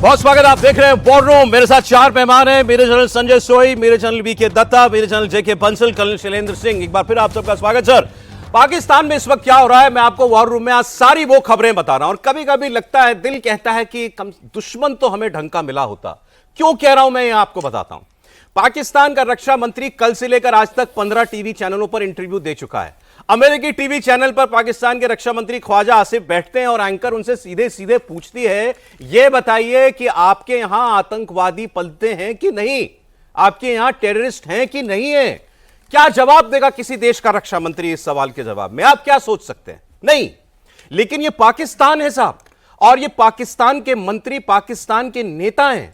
बहुत स्वागत। आप देख रहे हैं वॉर रूम। मेरे साथ चार मेहमान हैं। मेरे जनरल संजय सोई, मेरे जनरल वीके दत्ता, मेरे जनरल जेके बंसल, कर्नल शैलेंद्र सिंह। एक बार फिर आप सबका स्वागत सर। पाकिस्तान में इस वक्त क्या हो रहा है, मैं आपको वॉर रूम में आज सारी वो खबरें बता रहा हूं। और कभी कभी लगता है, दिल कहता है कि दुश्मन तो हमें ढंग का मिला होता। क्यों कह रहा हूं मैं, ये आपको बताता हूं। पाकिस्तान का रक्षा मंत्री कल से लेकर आज तक 15 टीवी चैनलों पर इंटरव्यू दे चुका है। अमेरिकी टीवी चैनल पर पाकिस्तान के रक्षा मंत्री ख्वाजा आसिफ बैठते हैं और एंकर उनसे सीधे सीधे पूछती है, यह बताइए कि आपके यहां आतंकवादी पलते हैं कि नहीं, आपके यहां टेररिस्ट हैं कि नहीं है। क्या जवाब देगा किसी देश का रक्षा मंत्री इस सवाल के जवाब में? आप क्या सोच सकते हैं? नहीं। लेकिन यह पाकिस्तान है साहब, और यह पाकिस्तान के मंत्री, पाकिस्तान के नेता हैं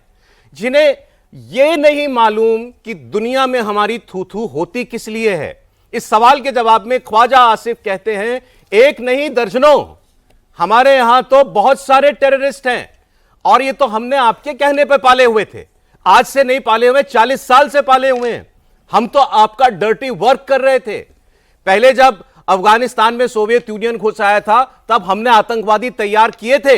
जिन्हें यह नहीं मालूम कि दुनिया में हमारी थू थू होती किस लिए है। इस सवाल के जवाब में ख्वाजा आसिफ कहते हैं, एक नहीं दर्जनों, हमारे यहां तो बहुत सारे टेररिस्ट हैं, और ये तो हमने आपके कहने पर पाले हुए थे। आज से नहीं पाले हुए, 40 साल से पाले हुए हैं। हम तो आपका डर्टी वर्क कर रहे थे। पहले जब अफगानिस्तान में सोवियत यूनियन घुस आया था, तब हमने आतंकवादी तैयार किए थे।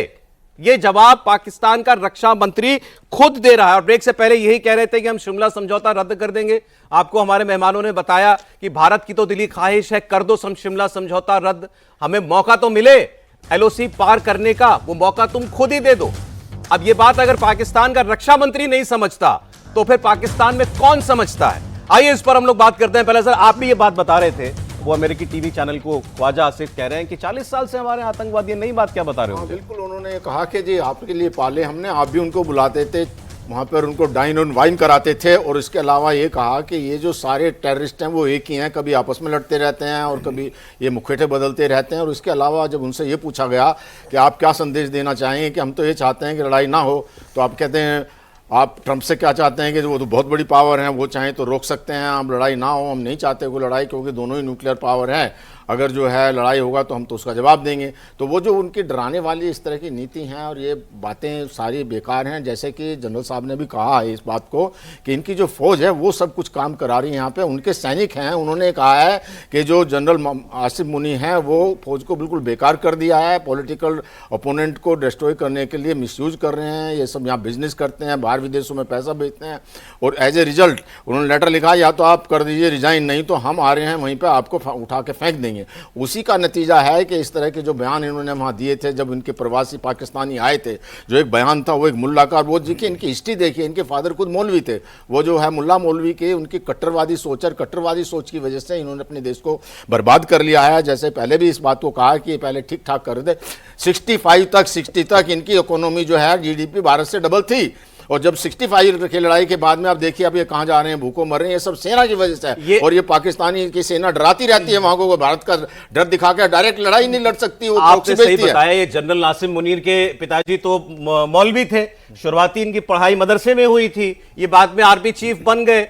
यह जवाब पाकिस्तान का रक्षा मंत्री खुद दे रहा है। और ब्रेक से पहले यही कह रहे थे कि हम शिमला समझौता रद्द कर देंगे। आपको हमारे मेहमानों ने बताया कि भारत की तो दिली ख्वाहिश है, कर दो शिमला समझौता रद्द, हमें मौका तो मिले एलओसी पार करने का, वो मौका तुम खुद ही दे दो। अब यह बात अगर पाकिस्तान का रक्षा मंत्री नहीं समझता, तो फिर पाकिस्तान में कौन समझता है? आइए इस पर हम लोग बात करते हैं। पहले सर, आप भी ये बात बता रहे थे, वो अमेरिकी टीवी चैनल को ख्वाजा आसिफ कह रहे हैं कि 40 साल से हमारे आतंकवादी, नई बात क्या बता रहे हो? बिल्कुल, उन्होंने कहा कि जी आपके लिए पाले हमने, आप भी उनको बुलाते थे, वहाँ पर उनको डाइन और वाइन कराते थे। और इसके अलावा ये कहा कि ये जो सारे टेररिस्ट हैं वो एक ही हैं, कभी आपस में लड़ते रहते हैं और कभी ये मुखौटे बदलते रहते हैं। और इसके अलावा जब उनसे ये पूछा गया कि आप क्या संदेश देना चाहेंगे, कि हम तो ये चाहते हैं कि लड़ाई ना हो, तो आप कहते हैं आप ट्रंप से क्या चाहते हैं कि वो तो बहुत बड़ी पावर है, वो चाहें तो रोक सकते हैं, आप लड़ाई ना हो। हम नहीं चाहते कोई लड़ाई, क्योंकि दोनों ही न्यूक्लियर पावर है। अगर जो है लड़ाई होगा तो हम तो उसका जवाब देंगे। तो वो जो उनकी डराने वाली इस तरह की नीति हैं और ये बातें सारी बेकार हैं। जैसे कि जनरल साहब ने भी कहा है इस बात को कि इनकी जो फौज है वो सब कुछ काम करा रही है यहाँ पे, उनके सैनिक हैं। उन्होंने कहा है कि जो जनरल आसिफ मुनी हैं वो फौज को बिल्कुल बेकार कर दिया है, पॉलिटिकल ओपोनेंट को डिस्ट्रॉय करने के लिए मिसयूज कर रहे हैं। ये सब यहाँ बिजनेस करते हैं, बाहर विदेशों में पैसा भेजते हैं। और एज ए रिजल्ट उन्होंने लेटर लिखा, या तो आप कर दीजिए रिजाइन, नहीं तो हम आ रहे हैं वहीं पर आपको उठा के फेंक देंगे। उसी का नतीजा है कि इस तरह के जो बयान इन्होंने वहाँ दिए थे जब इनके प्रवासी पाकिस्तानी आए थे। जो एक बयान था वो एक मुल्ला का, वो जी की इनकी हिस्ट्री देखिए, इनके फादर खुद मौलवी थे। वो जो है मुल्ला मौलवी के, उनकी कट्टरवादी सोच की वजह से इन्होंने अपने देश को बर्बाद कर लिया है। जैसे पहले भी इस बात को कहा कि ये पहले ठीक ठाक कर दे, 60 तक इनकी इकोनॉमी जो है जीडीपी भारत से डबल थी। और जब 65 की लड़ाई के बाद में आप देखिए अब ये कहां जा रहे हैं, भूखों मर रहे हैं। ये सब सेना की वजह से है। और ये पाकिस्तानी की सेना डराती रहती है वहां को, भारत का डर दिखा के डायरेक्ट लड़ाई नहीं लड़ सकती। वो आपने सही बताया, ये जनरल नासिम मुनीर के पिताजी तो मौलवी थे, शुरुआती इनकी पढ़ाई मदरसे में हुई थी, ये बाद में आर्मी चीफ बन गए।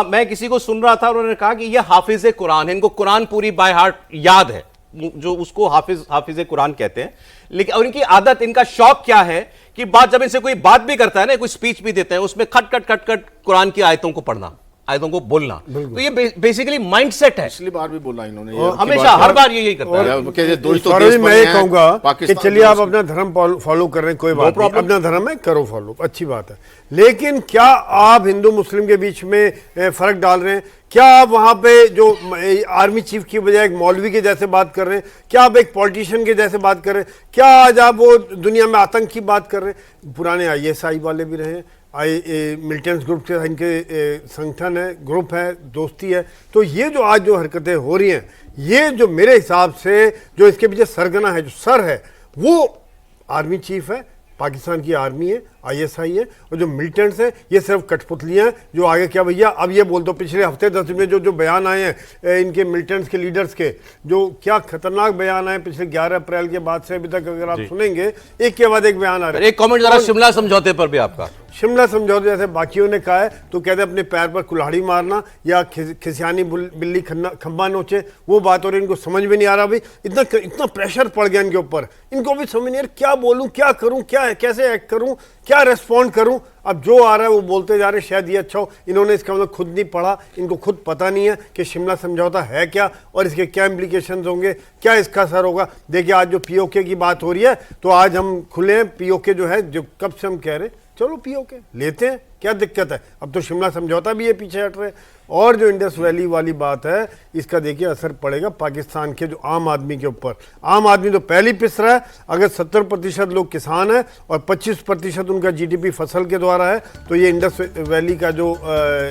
मैं किसी को सुन रहा था, उन्होंने कहा कि ये हाफिज कुरान है, इनको कुरान पूरी बाय हार्ट याद है, जो उसको हाफिज कुरान कहते हैं। लेकिन और इनकी आदत, इनका शौक क्या है कि बात जब इनसे कोई बात भी करता है ना, कोई स्पीच भी देते हैं, उसमें खट कुरान की आयतों को पढ़ना, आयतों को बोलना। तो ये बेसिकली माइंडसेट है। पिछली बार भी बोला इन्होंने, हमेशा हर बार यही करता है। मैं ये कहूंगा कि चलिए आप अपना धर्म फॉलो कर रहे हैं, कोई बात नहीं, अपना धर्म है, करो फॉलो, अच्छी बात है। लेकिन क्या आप हिंदू मुस्लिम के बीच में फर्क डाल रहे हैं? क्या आप वहां पे जो आर्मी चीफ की बजाय एक मौलवी के जैसे बात कर रहे हैं? क्या आप एक पॉलिटिशियन के जैसे बात कर रहे हैं? क्या आज आप वो दुनिया में आतंक की बात कर रहे हैं? पुराने आईएसआई वाले भी रहे, मिलिटेंट्स ग्रुप के इनके संगठन है, ग्रुप है, दोस्ती है। तो ये जो आज जो हरकतें हो रही हैं, ये जो मेरे हिसाब से जो इसके पीछे सरगना है, जो सर है, वो आर्मी चीफ है, पाकिस्तान की आर्मी है, आईएसआई है। और जो मिलिटेंट्स हैं ये सिर्फ कठपुतलियां हैं जो आगे क्या भैया अब ये बोल दो। पिछले हफ्ते 10 दिन में जो बयान आए हैं इनके मिलिटेंट्स के लीडर्स के, जो क्या खतरनाक बयान आए पिछले 11 अप्रैल के बाद से अभी तक, अगर आप सुनेंगे एक के बाद एक बयान आ रहे हैं। एक कमेंट जरा शिमला समझौते पर भी आपका। शिमला समझौते जैसे बाकियों ने कहा है तो कहते अपने पैर पर कुल्हाड़ी मारना या खिसियानी बिल्ली खंबा नोचे, वो बात। और इनको समझ में नहीं आ रहा भाई, इतना प्रेशर पड़ गया इनके ऊपर, इनको भी समझ नहीं आ रहा क्या बोलूं, क्या करूं, क्या कैसे एक्ट करूं, क्या रेस्पॉन्ड करूं। अब जो आ रहा है वो बोलते जा रहे हैं, शायद ये अच्छा हो। इन्होंने इसका मतलब खुद नहीं पढ़ा, इनको खुद पता नहीं है कि शिमला समझौता है क्या और इसके क्या इम्प्लीकेशंस होंगे, क्या इसका असर होगा। देखिए आज जो पीओके की बात हो रही है, तो आज हम खुले हैं, पीओके जो है, जो कब से हम कह रहे हैं चलो पीओके लेते हैं, क्या दिक्कत है। अब तो शिमला समझौता भी ये पीछे हट रहे। और जो इंडस वैली वाली बात है, इसका देखिए असर पड़ेगा पाकिस्तान के जो आम आदमी के ऊपर। आम आदमी तो पहले ही पिस रहा है। अगर 70% लोग किसान हैं और 25% उनका जीडीपी फसल के द्वारा है, तो ये इंडस वैली का जो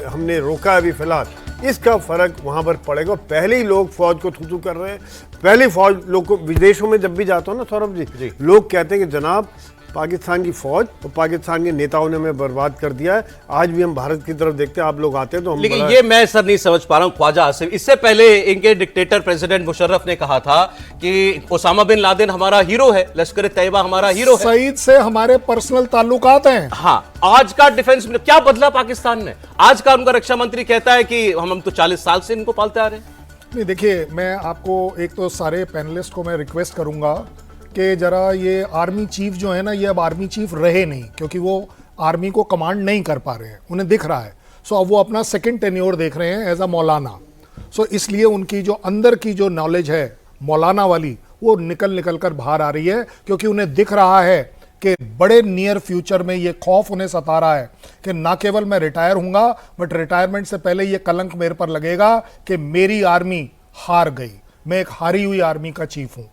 हमने रोका है अभी फिलहाल, इसका फर्क वहां पर पड़ेगा। पहले ही लोग फौज को थू कर रहे हैं। पहले फौज लोग को, विदेशों में जब भी जाता हूँ ना सौरभ जी, लोग कहते हैं कि जनाब पाकिस्तान की फौज और पाकिस्तान के नेताओं ने हमें बर्बाद कर दिया है। आज भी हम भारत की तरफ देखते हैं, आप लोग आते हैं तो हम, लेकिन ये मैं सर नहीं समझ पा रहा हूं ख्वाजा आसिफ। इससे पहले इनके डिक्टेटर प्रेसिडेंट मुशर्रफ ने कहा था कि ओसामा बिन लादेन हमारा हीरो है, लश्कर तैयबा हमारा हीरो है, सईद से हमारे पर्सनल ताल्लुकात हैं। हाँ, आज का डिफेंस में क्या बदला पाकिस्तान में? आज का उनका रक्षा मंत्री कहता है कि हम तो 40 साल से इनको पालते आ रहे हैं। नहीं, देखिए, मैं आपको एक तो सारे पैनलिस्ट को मैं रिक्वेस्ट करूंगा कि जरा ये आर्मी चीफ जो है ना, ये अब आर्मी चीफ रहे नहीं, क्योंकि वो आर्मी को कमांड नहीं कर पा रहे हैं, उन्हें दिख रहा है। सो अब वो अपना सेकंड टेन्योर देख रहे हैं एज अ मौलाना। सो इसलिए उनकी जो अंदर की जो नॉलेज है मौलाना वाली, वो निकल कर बाहर आ रही है, क्योंकि उन्हें दिख रहा है कि बड़े नियर फ्यूचर में ये खौफ उन्हें सता रहा है कि ना केवल मैं रिटायर हूंगा, बट रिटायरमेंट से पहले ये कलंक मेरे पर लगेगा कि मेरी आर्मी हार गई, मैं एक हारी हुई आर्मी का चीफ हूं।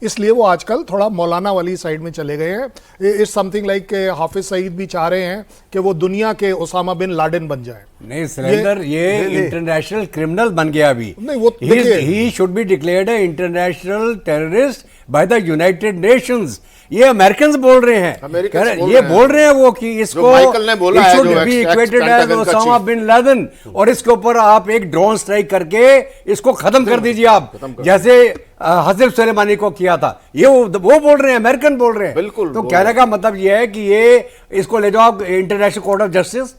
इसलिए वो आजकल थोड़ा मौलाना वाली साइड में चले गए हैं। इट्स समथिंग लाइक के हाफिज सईद भी चाह रहे हैं कि वो दुनिया के ओसामा बिन लादेन बन जाए। नहीं सिलेंडर, ये इंटरनेशनल क्रिमिनल बन गया अभी। नहीं, वो he should be declared A international terrorist by the United Nations. ये अमेरिकन बोल रहे हैं, ये बोल रहे हैं वो कि इसको माइकल ने बोला है, should be equated as Osama bin Laden, और इसके ऊपर आप एक ड्रोन स्ट्राइक करके इसको खत्म कर दीजिए आप, जैसे हसीब सुलेमानी को किया था। ये वो बोल रहे हैं, अमेरिकन बोल रहे हैं। बिल्कुल। तो कहने का मतलब ये है कि ये इसको ले जाओ international court of justice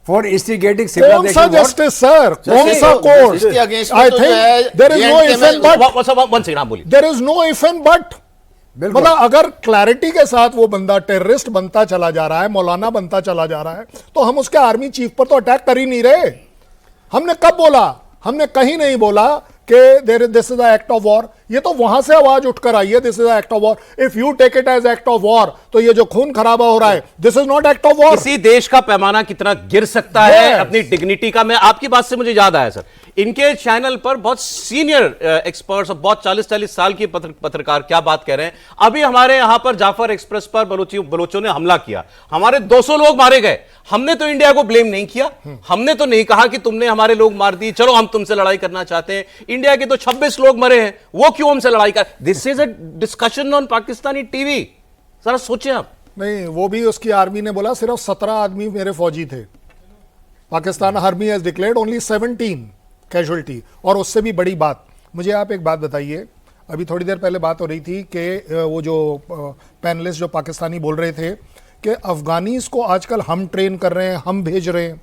for instigating कौन सा जस्टिस सर, कौन सा court? I think there is no if and but, there is no if and but. मतलब अगर क्लैरिटी के साथ वो बंदा टेररिस्ट बनता चला जा रहा है, मौलाना बनता चला जा रहा है, तो हम उसके आर्मी चीफ पर तो अटैक कर ही नहीं रहे। हमने कब बोला? हमने कहीं नहीं बोला कि this is the act of war. ये तो वहां से आवाज उठकर आई है, this is the act of war. If you take it as act of war, तो ये जो खून खराबा हो रहा है, this is not act of war. किसी देश का पैमाना कितना गिर सकता है अपनी डिग्निटी का। मैं आपकी बात से मुझे याद आया सर, इनके चैनल पर बहुत सीनियर एक्सपर्ट्स और बहुत 40-40 साल के पत्रकार क्या बात कह रहे हैं। अभी हमारे यहां पर जाफर एक्सप्रेस पर बलोचों ने हमला किया, हमारे 200 लोग मारे गए। हमने तो इंडिया को ब्लेम नहीं किया, हमने तो नहीं कहा कि तुमने हमारे लोग मार दिए, चलो हम तुमसे लड़ाई करना चाहते हैं। इंडिया के तो 26 लोग मरे हैं, वो क्यों हमसे लड़ाई कर? This is a discussion on Pakistani TV. जरा सोचें आप। नहीं, वो भी उसकी आर्मी ने बोला सिर्फ 17 आदमी मेरे फौजी थे। Pakistan army has declared only 17 casualty. और उससे भी बड़ी बात, मुझे आप एक बात बताइए, अभी थोड़ी देर पहले बात हो रही थी कि वो जो पैनलिस्ट जो पाकिस्तानी बोल रहे थे कि अफगानीज को आजकल हम ट्रेन कर रहे हैं, हम भेज रहे हैं।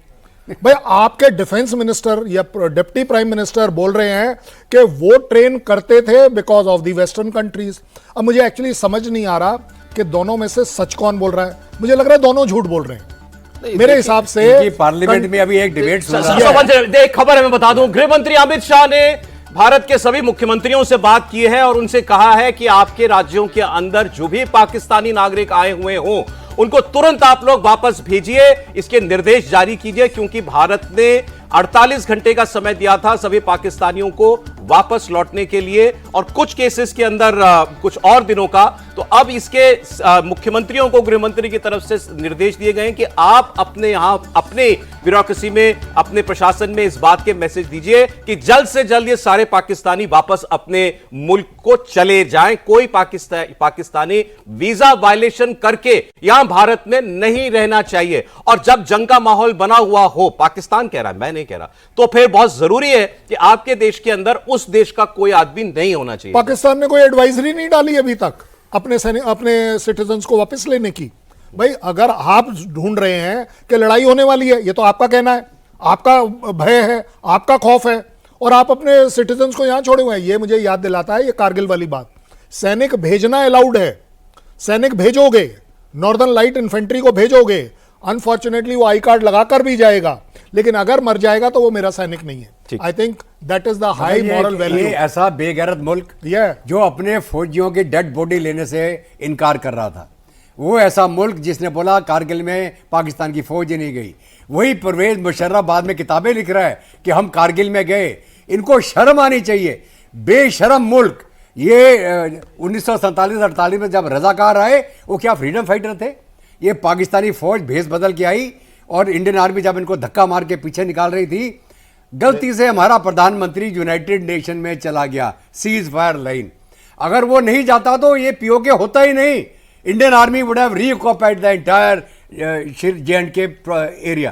भाई, आपके डिफेंस मिनिस्टर या डिप्टी प्राइम मिनिस्टर बोल रहे हैं कि वो ट्रेन करते थे because of the western countries. अब मुझे एक्चुअली समझ नहीं आ रहा कि दोनों में से सच कौन बोल रहा है। मुझे लग रहा है दोनों झूठ बोल रहे हैं। मेरे हिसाब से पार्लियामेंट में अभी एक डिबेट एक खबर है, मैं बता दूं, गृह मंत्री अमित शाह ने भारत के सभी मुख्यमंत्रियों से बात की है और उनसे कहा है कि आपके राज्यों के अंदर जो भी पाकिस्तानी नागरिक आए हुए हों, उनको तुरंत आप लोग वापस भेजिए, इसके निर्देश जारी कीजिए, क्योंकि भारत ने 48 घंटे का समय दिया था सभी पाकिस्तानियों को वापस लौटने के लिए, और कुछ केसेस के अंदर कुछ और दिनों का। तो अब इसके मुख्यमंत्रियों को गृह मंत्री की तरफ से निर्देश दिए गए हैं कि आप अपने यहां अपने ब्यूरोक्रेसी में, अपने प्रशासन में इस बात के मैसेज दीजिए कि जल्द से जल्द ये सारे पाकिस्तानी वापस अपने मुल्क को चले जाएं। कोई पाकिस्तानी वीजा वायलेशन करके यहां भारत में नहीं रहना चाहिए। और जब जंग का माहौल बना हुआ हो, पाकिस्तान कह रहा है, मैं नहीं कह रहा, तो फिर बहुत जरूरी है कि आपके देश के अंदर उस देश का कोई आदमी नहीं होना चाहिए। पाकिस्तान ने कोई एडवाइजरी नहीं डाली अभी तक अपने सिटीजन्स को वापस लेने की। भाई, अगर आप ढूंढ रहे हैं कि लड़ाई होने वाली है, ये तो आपका कहना है, आपका भय है, आपका खौफ है, और आप अपने सिटीजन्स को यहां छोड़े हुए हैं। ये मुझे याद दिलाता है ये कारगिल वाली बात। सैनिक भेजना अलाउड है, सैनिक भेजोगे, नॉर्दर्न लाइट इन्फेंट्री को भेजोगे, अनफॉर्चुनेटली वो आई कार्ड लगाकर भी जाएगा, लेकिन अगर मर जाएगा तो वो मेरा सैनिक नहीं है। I think that is the high moral value. ऐसा बेगैरत मुल्क जो अपने फौजियों की डेड बॉडी लेने से इनकार कर रहा था, वो ऐसा मुल्क जिसने बोला कारगिल में पाकिस्तान की फौज ही नहीं गई। वही परवेज मुशर्रफ बाद में किताबें लिख रहा है कि हम कारगिल में गए। इनको शर्म आनी चाहिए, बेशरम मुल्क। ये 1947-48 में जब रजाकार आए, वो क्या फ्रीडम फाइटर थे? ये पाकिस्तानी फौज भेस बदल के आई और इंडियन आर्मी जब इनको धक्का मार के पीछे निकाल रही थी, गलती से हमारा प्रधानमंत्री यूनाइटेड नेशन में चला गया, सीज फायर लाइन। अगर वो नहीं जाता तो ये पीओके होता ही नहीं। Indian army would have रीऑक्युपाइड the entire J&K area.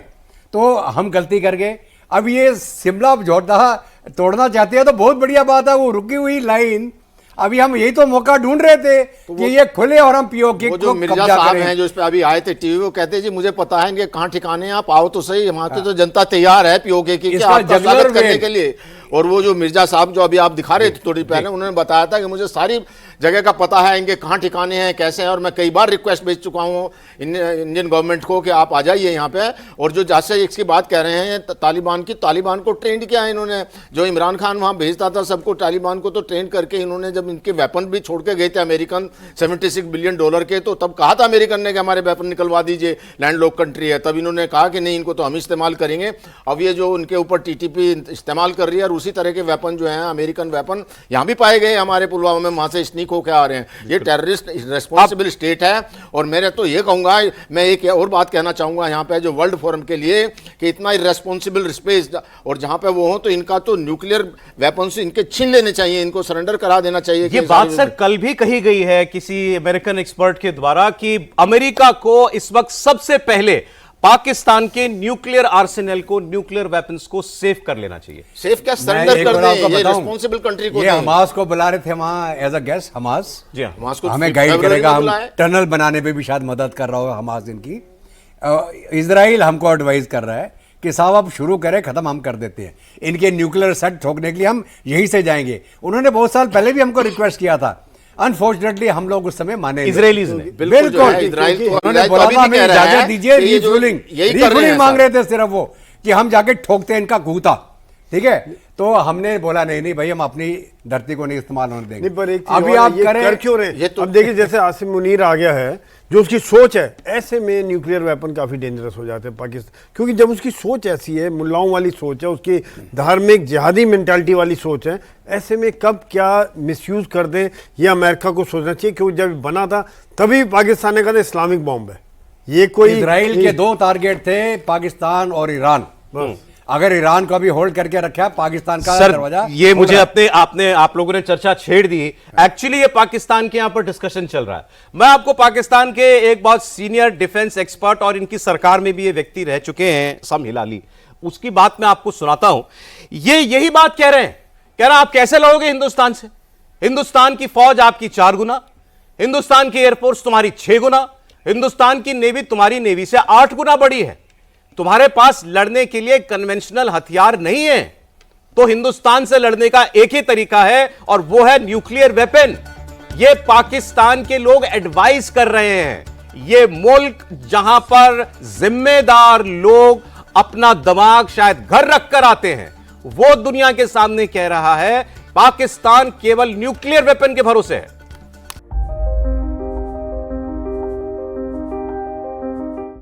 तो हम गलती कर गए। अब ये शिमला समझौता तोड़ना चाहते हैं तो बहुत बढ़िया बात है, वो रुकी हुई लाइन। अभी हम यही तो मौका ढूंढ रहे थे कि ये खुले और हम पीओके को मिर्जा साहब हैं जो इस पे अभी आए थे टीवी, वो कहते हैं जी मुझे पता है इनके कहाँ ठिकाने हैं, आप आओ तो सही, वहां की तो जनता तैयार है पीओके की आपका स्वागत करने के लिए। और वो जो मिर्जा साहब जो अभी आप दिखा रहे थे थोड़ी पहले, उन्होंने बताया था कि मुझे सारी जगह का पता है, इनके कहाँ ठिकाने हैं, कैसे हैं, और मैं कई बार रिक्वेस्ट भेज चुका हूँ इंडियन गवर्नमेंट को कि आप आ जाइए यहाँ पे। और जो जैसे इसकी बात कह रहे हैं तालिबान की, तालिबान को ट्रेंड किया है इन्होंने। जो इमरान खान वहाँ भेजता था सबको, तालिबान को तो ट्रेंड करके इन्होंने, जब इनके वेपन भी छोड़ के गए थे अमेरिकन $76 बिलियन के, तो तब कहा था अमेरिकन ने कि हमारे वेपन निकलवा दीजिए, लैंडलॉक कंट्री है। तब इन्होंने कहा कि नहीं, इनको तो हम इस्तेमाल करेंगे। अब ये जो उनके ऊपर TTP इस्तेमाल कर रही है, और उसी तरह के वेपन जो हैं अमेरिकन वेपन यहाँ भी पाए गए हमारे पुलवामा में, वहाँ से स्नीक होकर आ रहे हैं। ये टेररिस्ट रेस्पॉन्सिबल स्टेट है। और मैं तो ये कहूँगा, मैं एक और बात कहना चाहूँगा यहाँ पे जो वर्ल्ड फोरम के लिए, कि इतना इरेस्पॉन्सिबल स्पेस, और जहाँ पे वो हो तो इनका तो न्यूक्लियर वेपन से इनके छीन लेने चाहिए, इनको सरेंडर करा देना चाहिए। ये बात सर कल भी कही गई है किसी अमेरिकन एक्सपर्ट के द्वारा कि अमेरिका को इस वक्त सबसे पहले पाकिस्तान के न्यूक्लियर आर्सेनल को, न्यूक्लियर वेपन्स को सेव कर लेना चाहिए। सेव क्या, सरेंडर कर दें, ये रिस्पांसिबल कंट्री को। ये हमास को बुला रहे थे वहां एज अ गेस्ट। हमास जी हाँ, हमास को हमें गाइड करेगा, हम टनल बनाने पे भी शायद मदद कर रहा होगा हमास इनकी। इजराइल हमको एडवाइस कर रहा है कि साहब आप शुरू करें, खत्म हम कर देते हैं। इनके न्यूक्लियर सेट ठोकने के लिए हम यहीं से जाएंगे। उन्होंने बहुत साल पहले भी हमको रिक्वेस्ट किया था, अनफॉर्चुनेटली हम लोग उस समय माने, इजराइलीज ने। बिल्कुल उन्होंने बोला था हमें इजाजत दीजिए, रीफुलिंग मांग रहे थे सिर्फ वो, कि हम जाके ठोकते हैं इनका कूता। ठीक है, तो हमने बोला नहीं भाई, हम अपनी धरती को नहीं इस्तेमाल होने देंगे। पर एक अभी आप कर क्यों रहे? अब देखिए जैसे आसिम मुनीर आ गया है, जो उसकी सोच है, ऐसे में न्यूक्लियर वेपन काफी डेंजरस हो जाते हैं पाकिस्तान, क्योंकि जब उसकी सोच ऐसी है, मुल्लाओं वाली सोच है, उसकी धार्मिक जिहादी मेंटालिटी वाली सोच है, ऐसे में कब क्या मिसयूज कर दें, ये अमेरिका को सोचना चाहिए। क्योंकि जब बना था तभी पाकिस्तान ने कहा था इस्लामिक बॉम्ब है। ये कोई इजराइल के 2 टारगेट थे, पाकिस्तान और ईरान। अगर ईरान को भी होल्ड करके रखा, पाकिस्तान का दरवाजा। ये मुझे आप लोगों ने चर्चा छेड़ दी। एक्चुअली ये पाकिस्तान के यहां पर डिस्कशन चल रहा है। मैं आपको पाकिस्तान के एक बहुत सीनियर डिफेंस एक्सपर्ट और इनकी सरकार में भी ये व्यक्ति रह चुके हैं, सम हिलाली, उसकी बात मैं आपको सुनाता हूं। ये यही बात कह रहे हैं, कह रहे हैं आप कैसे लड़ोगे हिंदुस्तान से? हिंदुस्तान की फौज आपकी 4 गुना, हिंदुस्तान की एयरफोर्स तुम्हारी 6 गुना, हिंदुस्तान की नेवी तुम्हारी नेवी से 8 गुना बड़ी है। तुम्हारे पास लड़ने के लिए कन्वेंशनल हथियार नहीं है, तो हिंदुस्तान से लड़ने का एक ही तरीका है, और वो है न्यूक्लियर वेपन। ये पाकिस्तान के लोग एडवाइस कर रहे हैं। ये मुल्क जहां पर जिम्मेदार लोग अपना दिमाग शायद घर रखकर आते हैं, वो दुनिया के सामने कह रहा है पाकिस्तान केवल न्यूक्लियर वेपन के भरोसे है।